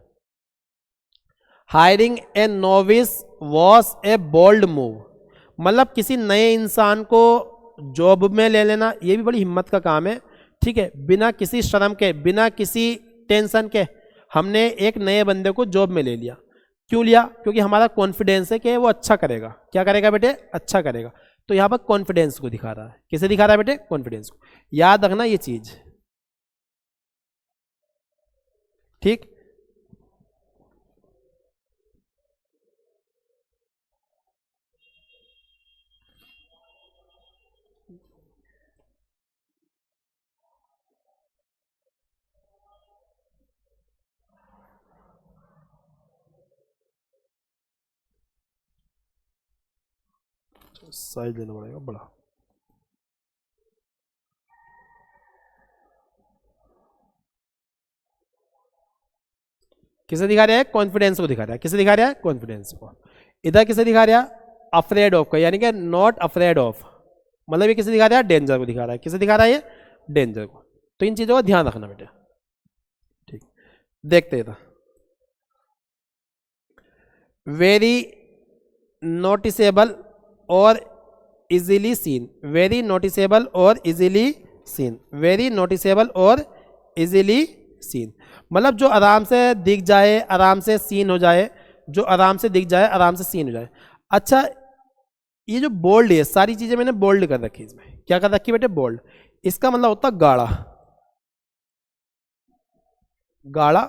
Hiring a novice was a bold move, मतलब किसी नए इंसान को जॉब में ले लेना ये भी बड़ी हिम्मत का काम है। ठीक है, बिना किसी शर्म के, बिना किसी टेंशन के हमने एक नए बंदे को जॉब में ले लिया। क्यों लिया, क्योंकि हमारा कॉन्फिडेंस है कि वो अच्छा करेगा। क्या करेगा बेटे, अच्छा करेगा। तो यहाँ पर कॉन्फिडेंस को दिखा रहा है, किसे दिखा रहा है बेटे, कॉन्फिडेंस को। याद रखना ये चीज। ठीक। साइज लेना पड़ेगा बड़ा। किसे दिखा रहा है? कॉन्फिडेंस को दिखा रहा है। किसे दिखा रहा है? कॉन्फिडेंस को। इधर किसे दिखा रहा है? अफ्रेड ऑफ को, यानी कि नॉट अफ्रेड ऑफ, मतलब ये किसे दिखा रहा है? डेंजर को दिखा रहा है। किसे दिखा रहा है? ये डेंजर को। तो इन चीजों का ध्यान रखना बेटे। ठीक, देखते हैं। वेरी नोटिसेबल और इजीली सीन, वेरी नोटिसेबल और इजीली सीन, वेरी नोटिसेबल और इजीली सीन, मतलब जो आराम से दिख जाए, आराम से सीन हो जाए, जो आराम से दिख जाए, आराम से सीन हो जाए। अच्छा, ये जो बोल्ड है, सारी चीजें मैंने बोल्ड कर रखी, इसमें क्या कर रखी बेटे? बोल्ड। इसका मतलब होता गाढ़ा, गाढ़ा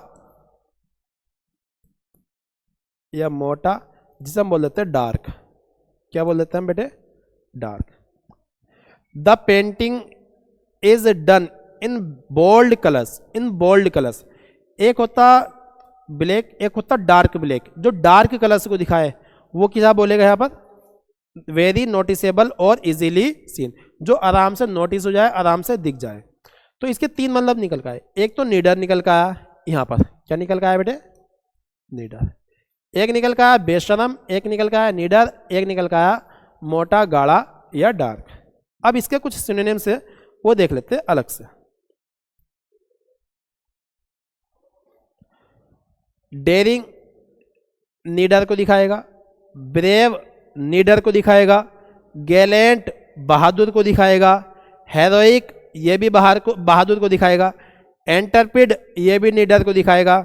या मोटा, जिसे हम बोल देते हैं डार्क। क्या बोल देते हैं हम बेटे? Dark. The painting is done in bold colours, in bold colours. एक होता ब्लैक, एक होता डार्क ब्लैक। जो डार्क कलर्स को दिखाए वो क्या बोलेगा यहाँ पर? वेरी नोटिसेबल और इजीली सीन, जो आराम से नोटिस हो जाए, आराम से दिख जाए। तो इसके तीन मतलब निकल का है। एक तो नीडर निकल का आया यहाँ पर। क्या निकल का है बेटे? नीडर। एक निकल का आया बेशरम, एक निकल का आया नीडर, एक निकल का आया मोटा, गाढ़ा या डार्क। अब इसके कुछ सिनोनिम्स है, वो देख लेते हैं अलग से। डेयरिंग नीडर को दिखाएगा, ब्रेव नीडर को दिखाएगा, गैलेंट बहादुर को दिखाएगा, हेरोइक ये भी बहादुर को दिखाएगा, एंटरपिड ये भी नीडर को दिखाएगा,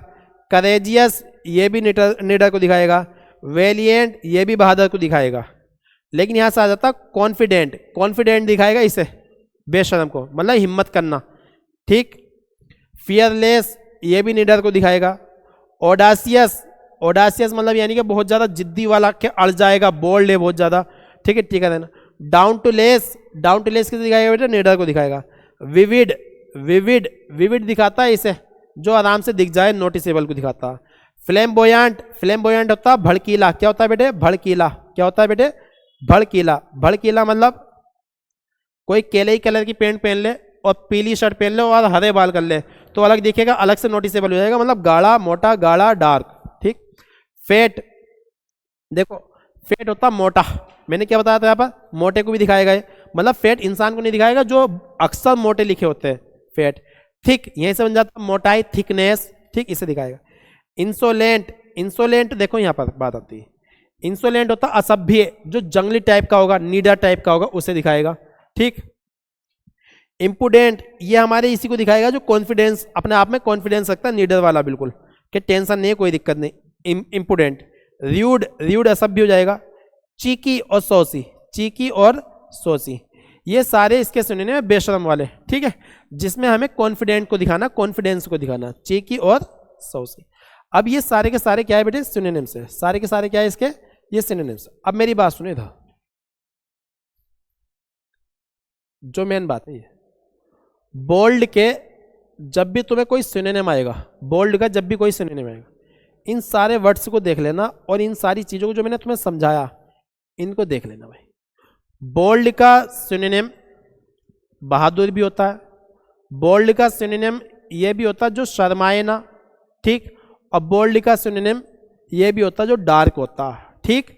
करेजियस ये भी नीडर को दिखाएगा, वेलिएंट ये भी बहादुर को दिखाएगा। लेकिन यहां से आ जाता कॉन्फिडेंट, कॉन्फिडेंट दिखाएगा इसे बेशरम को, मतलब हिम्मत करना। ठीक। फियरलेस ये भी नीडर को दिखाएगा। ओडासियस, ओडासियस मतलब यानी कि बहुत ज्यादा जिद्दी वाला, के अड़ जाएगा, बोल्ड है बहुत ज्यादा। ठीक है, ठीक है ना। Dauntless, dauntless किसे दिखाएगा बेटा? नीडर को दिखाएगा। विविड, विविड, विविड दिखाता है इसे, जो आराम से दिख जाए, नोटिसेबल को दिखाता है। फ्लेम्बोयंट, फ्लेम्बोयंट होता है भड़कीला। क्या होता है बेटे? भड़कीला। क्या होता है बेटे? भड़कीला। भड़कीला मतलब कोई केले कलर की पैंट पहन ले और पीली शर्ट पहन ले और हरे बाल कर ले तो अलग दिखेगा, अलग से नोटिसेबल हो जाएगा, मतलब गाढ़ा, मोटा, गाढ़ा, डार्क। ठीक। फेट, देखो फेट होता मोटा, मैंने क्या बताया था यहाँ पर? मोटे को भी दिखाएगा ये, मतलब फेट इंसान को नहीं दिखाएगा, जो अक्सर मोटे लिखे होते हैं फेट। थिक यहीं से बन जाता मोटाई, थिकनेस। ठीक, इसे दिखाएगा। इंसोलेंट, इंसोलेंट देखो यहाँ पर बात आती है। इंसोलेंट होता असभ्य, जो जंगली टाइप का होगा, नीडर टाइप का होगा, उसे दिखाएगा। ठीक। इम्पुडेंट ये हमारे इसी को दिखाएगा, जो कॉन्फिडेंस, अपने आप में कॉन्फिडेंस रखता है, नीडर वाला बिल्कुल, कि टेंशन नहीं है, कोई दिक्कत नहीं। इम्पुडेंट। र्यूड, र्यूड असभ्य हो जाएगा। चीकी और सौसी, चीकी और सौसी ये सारे इसके सिनोनिम है बेशरम वाले। ठीक है, जिसमें हमें कॉन्फिडेंट को दिखाना, कॉन्फिडेंस को दिखाना, चीकी और सौसी। अब ये सारे के सारे क्या है बेटे? सिनोनिम्स है। सारे के सारे क्या है इसके? ये सिनोनिम्स। अब मेरी बात सुने था, जो मेन बात है ये, बोल्ड के जब भी तुम्हें कोई सिनोनिम आएगा, बोल्ड का जब भी कोई सिनोनिम आएगा, इन सारे वर्ड्स को देख लेना और इन सारी चीजों को जो मैंने तुम्हें समझाया इनको देख लेना भाई। बोल्ड का सिनोनिम बहादुर भी होता है, बोल्ड का सिनोनिम ये भी होता है जो शर्माए ना। ठीक। और बोल्ड का सिनोनिम ये भी होता है जो डार्क होता है। ठीक।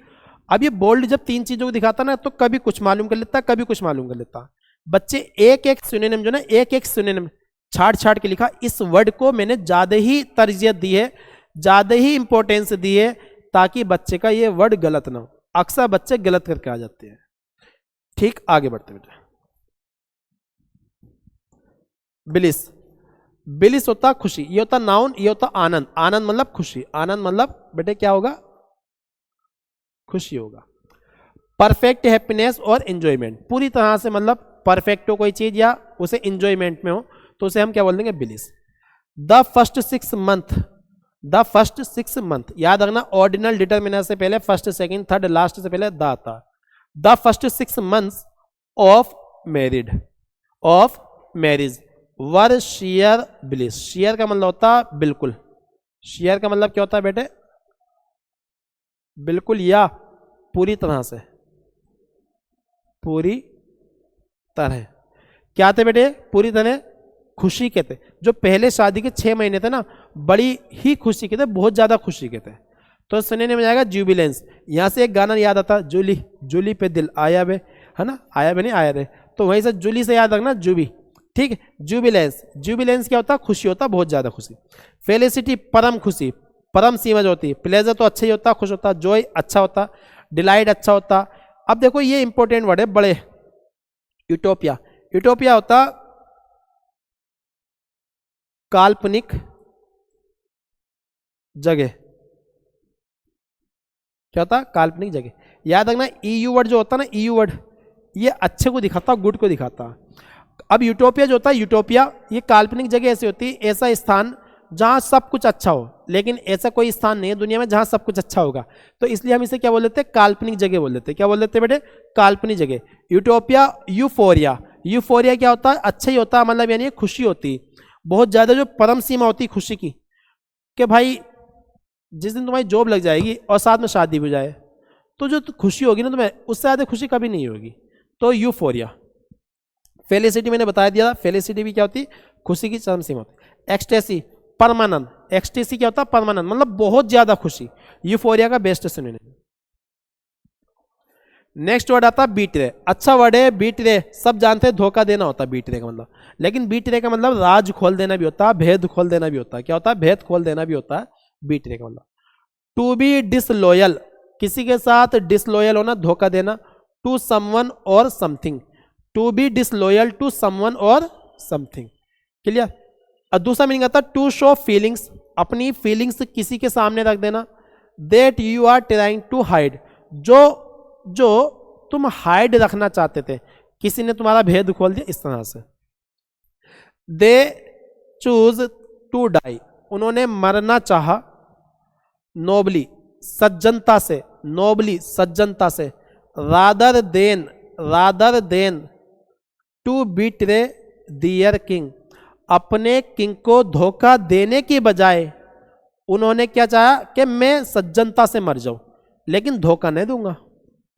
अब ये बोल्ड जब तीन चीजों को दिखाता ना, तो कभी कुछ मालूम कर लेता, कभी कुछ मालूम कर लेता। बच्चे एक एक सिनोनिम जो ना, एक एक सिनोनिम छाट छाट के लिखा। इस वर्ड को मैंने ज्यादा ही तरजीह दी है, ज्यादा ही इंपॉर्टेंस दी है, ताकि बच्चे का ये वर्ड गलत ना हो। अक्सर बच्चे गलत करके आ जाते हैं। ठीक, आगे बढ़ते बेटा। बिलिस, बिलिस होता खुशी, ये होता नाउन, ये होता आनंद। आनंद मतलब खुशी, आनंद मतलब बेटे क्या होगा? खुशी होगा। परफेक्ट हैप्पीनेस और एंजॉयमेंट, पूरी तरह से मतलब परफेक्ट हो कोई चीज या उसे एंजॉयमेंट में हो, तो उसे हम क्या बोल देंगे? Bliss. The first 6 month, the first 6 month, याद रखना ऑर्डिनल डिटरमिनर से पहले फर्स्ट, सेकंड, थर्ड, लास्ट से पहले द आता। The first 6 months of married, of marriage were sheer bliss. Sheer का मतलब होता बिल्कुल, शेयर का मतलब क्या होता है बेटे? बिल्कुल या पूरी तरह से। पूरी तरह। क्या थे बेटे? पूरी तरह खुशी के थे। जो पहले शादी के 6 महीने थे ना, बड़ी ही खुशी के थे, बहुत ज्यादा खुशी के थे। तो सिनोनिम में जाएगा जुबिलेंस। यहां से एक गाना याद आता, जूली जूली पे दिल आया बे, है ना, आया बे नहीं आया रे, तो वहीं से जूली से याद रखना जूबी, ठीक है। जुबिलेंस, जुबिलेंस क्या होता? खुशी होता, बहुत ज्यादा खुशी। फेलिसिटी परम खुशी, परम सीमा जो होती है। प्लेजर तो अच्छा ही होता, खुश होता। जॉय अच्छा होता। डिलाइट अच्छा होता। अब देखो ये इंपॉर्टेंट वर्ड है बड़े। यूटोपिया, यूटोपिया होता काल्पनिक जगह। क्या होता? काल्पनिक जगह। याद रखना ईयू वर्ड जो होता है ना, ईयू वर्ड, ये अच्छे को दिखाता, गुड को दिखाता। अब यूटोपिया जो होता है, यूटोपिया ये काल्पनिक जगह ऐसी होती है, ऐसा स्थान जहां सब कुछ अच्छा हो। लेकिन ऐसा कोई स्थान नहीं है दुनिया में जहां सब कुछ अच्छा होगा, तो इसलिए हम इसे क्या बोल देते हैं? काल्पनिक जगह बोल देते हैं। क्या बोल देते हैं बेटे? काल्पनिक जगह। यूटोपिया, यूफोरिया, यूफोरिया क्या होता है? अच्छा ही होता है, मतलब यानी खुशी होती, बहुत ज्यादा जो परम सीमा होती खुशी की, कि भाई जिस दिन तुम्हारी जॉब लग जाएगी और साथ में शादी हो जाए, तो जो खुशी होगी ना तुम्हें, उससे ज्यादा खुशी कभी नहीं होगी। तो यूफोरिया। फेलिसिटी मैंने बता दिया, फेलिसिटी भी क्या होती? खुशी की चरम सीमा होती। एक्सटेसी, परमानंद। एक्सटेसी क्या होता? परमानंद, मतलब बहुत ज्यादा खुशी। यूफोरिया का बेस्ट सिनोनिम। नेक्स्ट वर्ड आता बीटरे। अच्छा वर्ड है बीटरे, सब जानते हैं धोखा देना होता है बीटरे का मतलब। लेकिन बीटरे का मतलब राज खोल देना भी होता है, भेद खोल देना भी होता है। क्या होता है? भेद खोल देना भी होता है बीटरे का मतलब। टू बी डिसलॉयल, किसी के साथ डिसलॉयल होना, धोखा देना। To someone or something, to be disloyal to someone or something. Clear? और दूसरा मीनिंग आता है टू शो फीलिंग्स, अपनी फीलिंग्स किसी के सामने रख देना। That you are trying to hide, जो तुम हाइड रखना चाहते थे, किसी ने तुम्हारा भेद खोल दिया, इस तरह से। दे चूज टू डाई, उन्होंने मरना चाहा। नोबली, सज्जनता से, नोबली सज्जनता से। Rather than to betray their king, अपने किंग को धोखा देने की बजाय उन्होंने क्या चाहा? कि मैं सज्जनता से मर जाऊं, लेकिन धोखा नहीं दूंगा।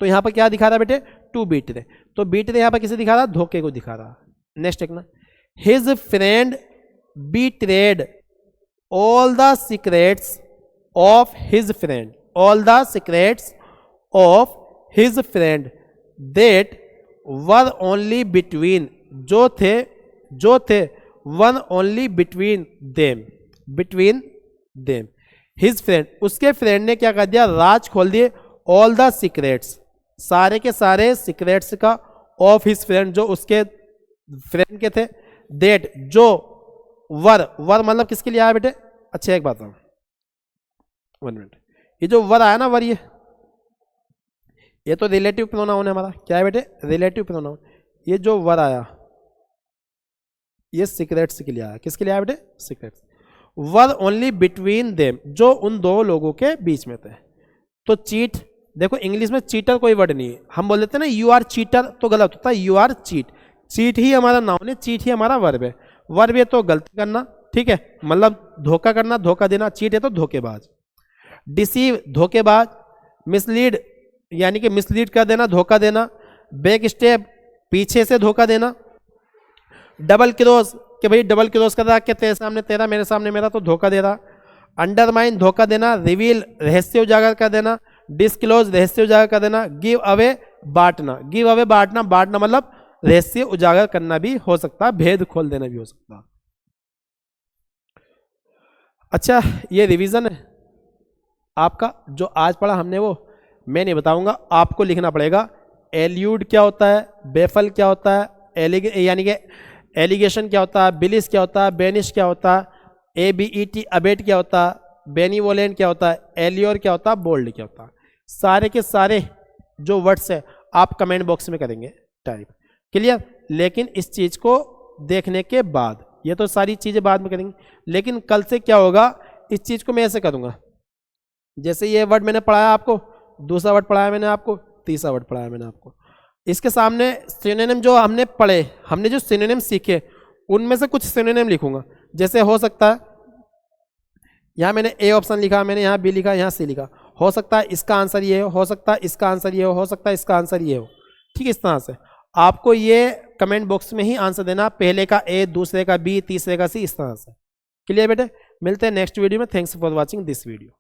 तो यहां पर क्या दिखा रहा है बेटे? To betray. तो बीट्रे यहां पर किसे दिखा रहा? धोखे को दिखा रहा। नेक्स्ट एक ना, his friend betrayed all the secrets of his friend, all the secrets of his friend that were only between, जो थे one only between them. His friend, उसके फ्रेंड ने क्या कर दिया? राज खोल दिए। ऑल द सीक्रेट्स, सारे के सारे सीक्रेट्स का। ऑफ हिज फ्रेंड, जो उसके फ्रेंड के थे। दैट, जो। वर मतलब किसके लिए आया बेटे? अच्छा एक बात, 1 मिनट, ये जो वर आया ना, वर, ये तो रिलेटिव प्रोनाउन है हमारा। क्या है बेटे? Relative pronoun. ये जो वर आया, ये सीक्रेट्स के लिए आया। किसके लिए आया बेटे? सीक्रेट्स। वर ओनली बिटवीन देम, जो उन दो लोगों के बीच में थे। तो चीट, देखो इंग्लिश में चीटर कोई वर्ड नहीं है। हम बोल देते हैं ना यू आर चीटर, तो गलत होता है, यू आर चीट। चीट ही हमारा नाउन है, चीट ही हमारा वर्ब है। वर्ब है तो गलती करना, ठीक है, मतलब धोखा करना, धोखा देना। चीट है तो धोखेबाज। डिसीव, धोखेबाज। मिसलीड, यानी कि मिसलीड कर देना, धोखा देना। बैक स्टेप, पीछे से धोखा देना। डबल क्रॉस, कि भाई डबल क्रॉस कर रहा, कि तेरे सामने तेरा, मेरे सामने मेरा, तो धोखा दे रहा। अंडरमाइन, धोखा देना। रिवील, रहस्य उजागर कर देना। डिस्क्लोज, रहस्य उजागर कर देना। गिव अवे, बांटना। गिव अवे, बांटना। बांटना मतलब रहस्य उजागर करना भी हो सकता है, भेद खोल देना भी हो सकता है। अच्छा, ये रिवीजन है आपका, जो आज पढ़ा हमने वो मैं नहीं बताऊंगा, आपको लिखना पड़ेगा। एल्यूड क्या होता है, बेफल क्या होता है, यानी कि एलिगेशन क्या होता है, बिलिस क्या होता है, बेनिश क्या होता है, ABET अबेट क्या होता है, बेनीवोलेंट क्या होता है, एलियोर क्या होता है, बोल्ड क्या होता है। सारे के सारे जो वर्ड्स है आप कमेंट बॉक्स में करेंगे टाइप। क्लियर? लेकिन इस चीज को देखने के बाद, ये तो सारी चीजें बाद में करेंगे, लेकिन कल से क्या होगा, इस चीज को मैं ऐसे करूंगा। जैसे ये वर्ड मैंने पढ़ाया आपको, दूसरा वर्ड पढ़ाया मैंने आपको, तीसरा वर्ड पढ़ाया मैंने आपको, इसके सामने सिनोनिम जो हमने पढ़े, हमने जो सिनोनिम सीखे, उनमें से कुछ सिनोनिम लिखूंगा। जैसे हो सकता है यहाँ मैंने ए ऑप्शन लिखा, मैंने यहाँ बी लिखा, यहाँ सी लिखा, हो सकता है इसका आंसर ये हो सकता है इसका आंसर ये हो सकता है इसका आंसर ये हो। ठीक है, इस तरह से आपको ये कमेंट बॉक्स में ही आंसर देना, पहले का ए, दूसरे का बी, तीसरे का सी, इस तरह से। क्लियर बेटे? मिलते हैं नेक्स्ट वीडियो में। Thanks for watching this video.